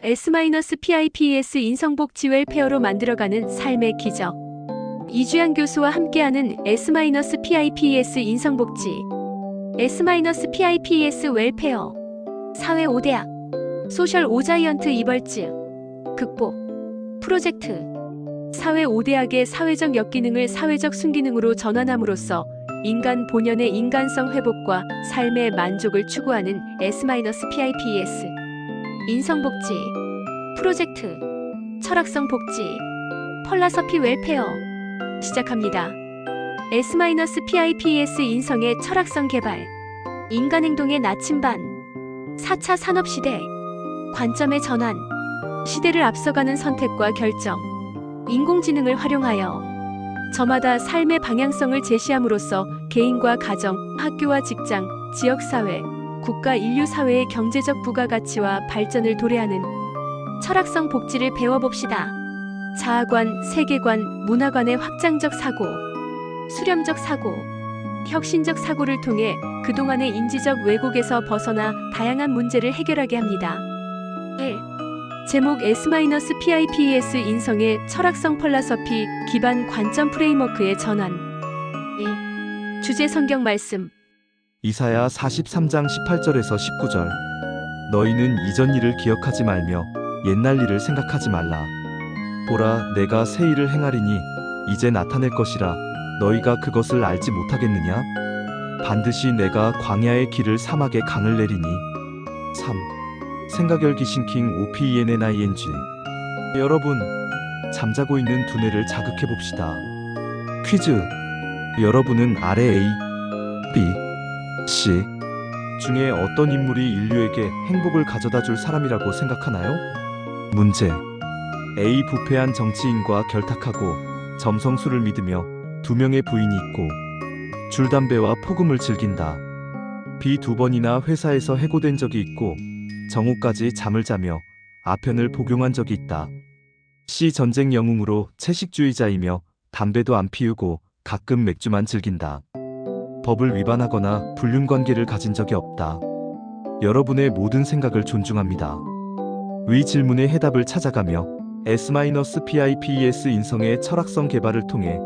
S-PIPES 인성복지 웰페어로 만들어가는 삶의 기적. 이주양 교수와 함께하는 S-PIPES 인성복지. S-PIPES 웰페어. 사회 5대학. 소셜 오자이언트 이벌즈. 극복. 프로젝트. 사회 5대학의 사회적 역기능을 사회적 순기능으로 전환함으로써 인간 본연의 인간성 회복과 삶의 만족을 추구하는 S-PIPES. 인성복지. 프로젝트. 철학성 복지. 펄라서피 웰페어. 시작합니다. S-PIPES 인성의 철학성 개발. 인간행동의 나침반. 4차 산업시대. 관점의 전환. 시대를 앞서가는 선택과 결정. 인공지능을 활용하여 저마다 삶의 방향성을 제시함으로써 개인과 가정, 학교와 직장, 지역사회, 국가 인류사회의 경제적 부가가치와 발전을 도래하는 철학성 복지를 배워봅시다. 자아관, 세계관, 문화관의 확장적 사고, 수렴적 사고, 혁신적 사고를 통해 그동안의 인지적 왜곡에서 벗어나 다양한 문제를 해결하게 합니다. 1. 제목 S-PIPES 인성의 철학성 펄라서피 기반 관점 프레임워크의 전환. 2. 주제 성경 말씀. 이사야 43장 18절에서 19절. 너희는 이전 일을 기억하지 말며 옛날 일을 생각하지 말라. 보라, 내가 새 일을 행하리니 이제 나타낼 것이라. 너희가 그것을 알지 못하겠느냐? 반드시 내가 광야의 길을 사막에 강을 내리니. 3. 생각열기 싱킹 OPENNING. 여러분, 잠자고 있는 두뇌를 자극해 봅시다. 퀴즈. 여러분은 아래 A, B, C 중에 어떤 인물이 인류에게 행복을 가져다 줄 사람이라고 생각하나요? 문제. A. 부패한 정치인과 결탁하고 점성술을 믿으며 2명의 부인이 있고 줄 담배와 폭음을 즐긴다. B. 2번이나 회사에서 해고된 적이 있고 정오까지 잠을 자며 아편을 복용한 적이 있다. C. 전쟁 영웅으로 채식주의자이며 담배도 안 피우고 가끔 맥주만 즐긴다. 법을 위반하거나 불륜관계를 가진 적이 없다. 여러분의 모든 생각을 존중합니다. 위 질문의 해답을 찾아가며 S-PIPES 인성의 철학성 개발을 통해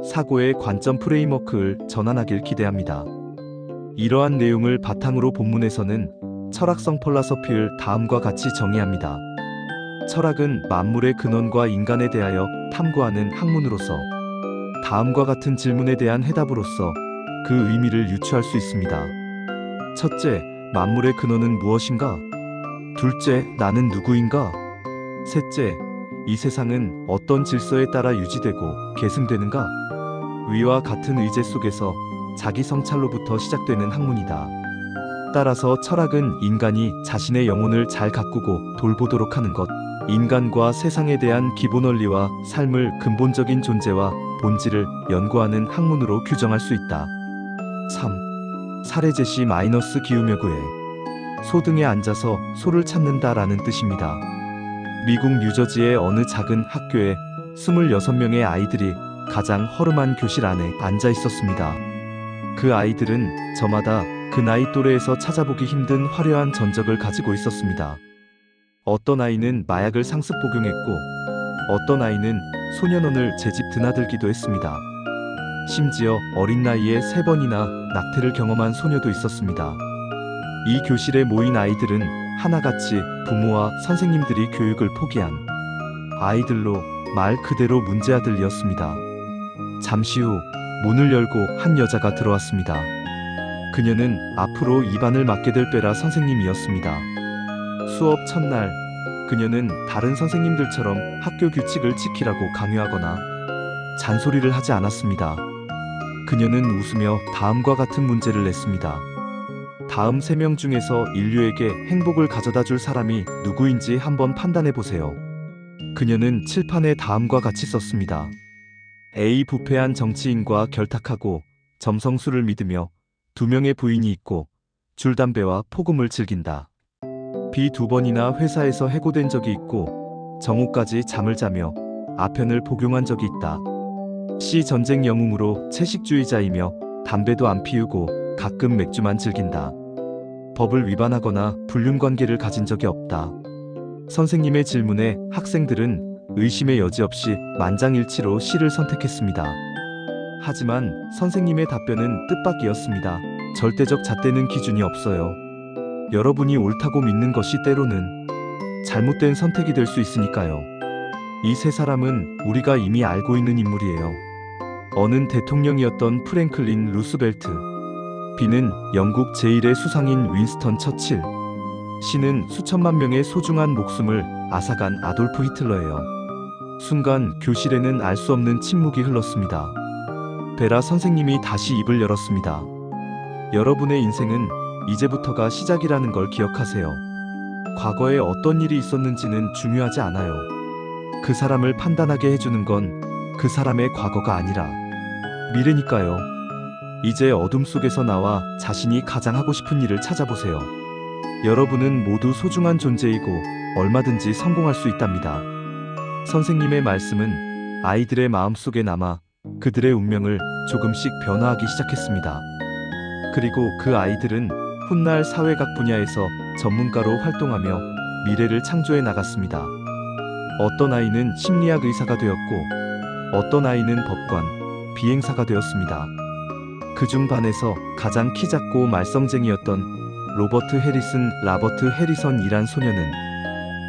사고의 관점 프레임워크를 전환하길 기대합니다. 이러한 내용을 바탕으로 본문에서는 철학성 펄라서피를 다음과 같이 정의합니다. 철학은 만물의 근원과 인간에 대하여 탐구하는 학문으로서 다음과 같은 질문에 대한 해답으로서 그 의미를 유추할 수 있습니다. 첫째, 만물의 근원은 무엇인가? 둘째, 나는 누구인가? 셋째, 이 세상은 어떤 질서에 따라 유지되고 계승되는가? 위와 같은 의제 속에서 자기 성찰로부터 시작되는 학문이다. 따라서 철학은 인간이 자신의 영혼을 잘 가꾸고 돌보도록 하는 것, 인간과 세상에 대한 기본 원리와 삶을 근본적인 존재와 본질을 연구하는 학문으로 규정할 수 있다. 3. 사례 제시 마이너스 기우며 그의 소 등에 앉아서 소를 찾는다라는 뜻입니다. 미국 뉴저지의 어느 작은 학교에 26명의 아이들이 가장 허름한 교실 안에 앉아 있었습니다. 그 아이들은 저마다 그 나이 또래에서 찾아보기 힘든 화려한 전적을 가지고 있었습니다. 어떤 아이는 마약을 상습 복용했고 어떤 아이는 소년원을 재집 드나들기도 했습니다. 심지어 어린 나이에 3번이나 낙태를 경험한 소녀도 있었습니다. 이 교실에 모인 아이들은 하나같이 부모와 선생님들이 교육을 포기한 아이들로 말 그대로 문제아들이었습니다. 잠시 후 문을 열고 한 여자가 들어왔습니다. 그녀는 앞으로 이 반을 맡게 될 빼라 선생님이었습니다. 수업 첫날, 그녀는 다른 선생님들처럼 학교 규칙을 지키라고 강요하거나 잔소리를 하지 않았습니다. 그녀는 웃으며 다음과 같은 문제를 냈습니다. 다음 3명 중에서 인류에게 행복을 가져다 줄 사람이 누구인지 한번 판단해 보세요. 그녀는 칠판에 다음과 같이 썼습니다. A. 부패한 정치인과 결탁하고 점성술을 믿으며 2명의 부인이 있고 줄 담배와 폭음을 즐긴다. B. 2번이나 회사에서 해고된 적이 있고 정오까지 잠을 자며 아편을 복용한 적이 있다. C. 전쟁 영웅으로 채식주의자이며 담배도 안 피우고 가끔 맥주만 즐긴다. 법을 위반하거나 불륜관계를 가진 적이 없다. 선생님의 질문에 학생들은 의심의 여지 없이 만장일치로 C를 선택했습니다. 하지만 선생님의 답변은 뜻밖이었습니다. 절대적 잣대는 기준이 없어요. 여러분이 옳다고 믿는 것이 때로는 잘못된 선택이 될 수 있으니까요. 이 세 사람은 우리가 이미 알고 있는 인물이에요. A는 대통령이었던 프랭클린 루스벨트, B는 영국 제1의 수상인 윈스턴 처칠, C는 수천만 명의 소중한 목숨을 앗아간 아돌프 히틀러예요. 순간 교실에는 알 수 없는 침묵이 흘렀습니다. 베라 선생님이 다시 입을 열었습니다. 여러분의 인생은 이제부터가 시작이라는 걸 기억하세요. 과거에 어떤 일이 있었는지는 중요하지 않아요. 그 사람을 판단하게 해주는 건 그 사람의 과거가 아니라 미래니까요. 이제 어둠 속에서 나와 자신이 가장 하고 싶은 일을 찾아보세요. 여러분은 모두 소중한 존재이고 얼마든지 성공할 수 있답니다. 선생님의 말씀은 아이들의 마음속에 남아 그들의 운명을 조금씩 변화하기 시작했습니다. 그리고 그 아이들은 훗날 사회학 분야에서 전문가로 활동하며 미래를 창조해 나갔습니다. 어떤 아이는 심리학 의사가 되었고 어떤 아이는 법관, 비행사가 되었습니다. 그중 반에서 가장 키 작고 말썽쟁이였던 라버트 해리선이란 소녀는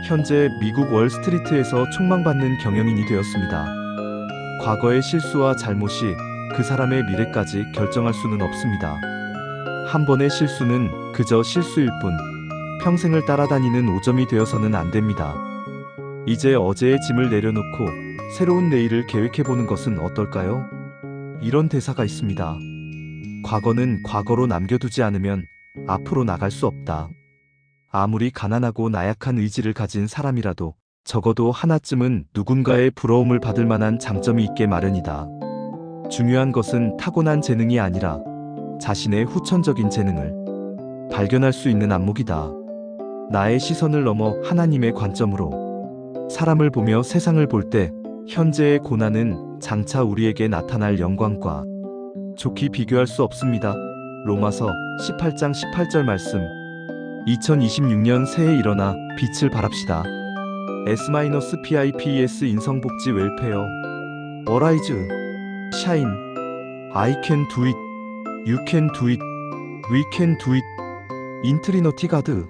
현재 미국 월스트리트에서 촉망받는 경영인이 되었습니다. 과거의 실수와 잘못이 그 사람의 미래까지 결정할 수는 없습니다. 한 번의 실수는 그저 실수일 뿐 평생을 따라다니는 오점이 되어서는 안 됩니다. 이제 어제의 짐을 내려놓고 새로운 내일을 계획해보는 것은 어떨까요? 이런 대사가 있습니다. 과거는 과거로 남겨두지 않으면 앞으로 나갈 수 없다. 아무리 가난하고 나약한 의지를 가진 사람이라도 적어도 하나쯤은 누군가의 부러움을 받을 만한 장점이 있게 마련이다. 중요한 것은 타고난 재능이 아니라 자신의 후천적인 재능을 발견할 수 있는 안목이다. 나의 시선을 넘어 하나님의 관점으로 사람을 보며 세상을 볼 때 현재의 고난은 장차 우리에게 나타날 영광과 좋게 비교할 수 없습니다. 로마서 18장 18절 말씀. 2026년 새해 일어나 빛을 발합시다. S-PIPES 인성복지 웰페어. 어라이즈. 샤인. I can do it. You can do it. We can do it. 인트리너티 가드.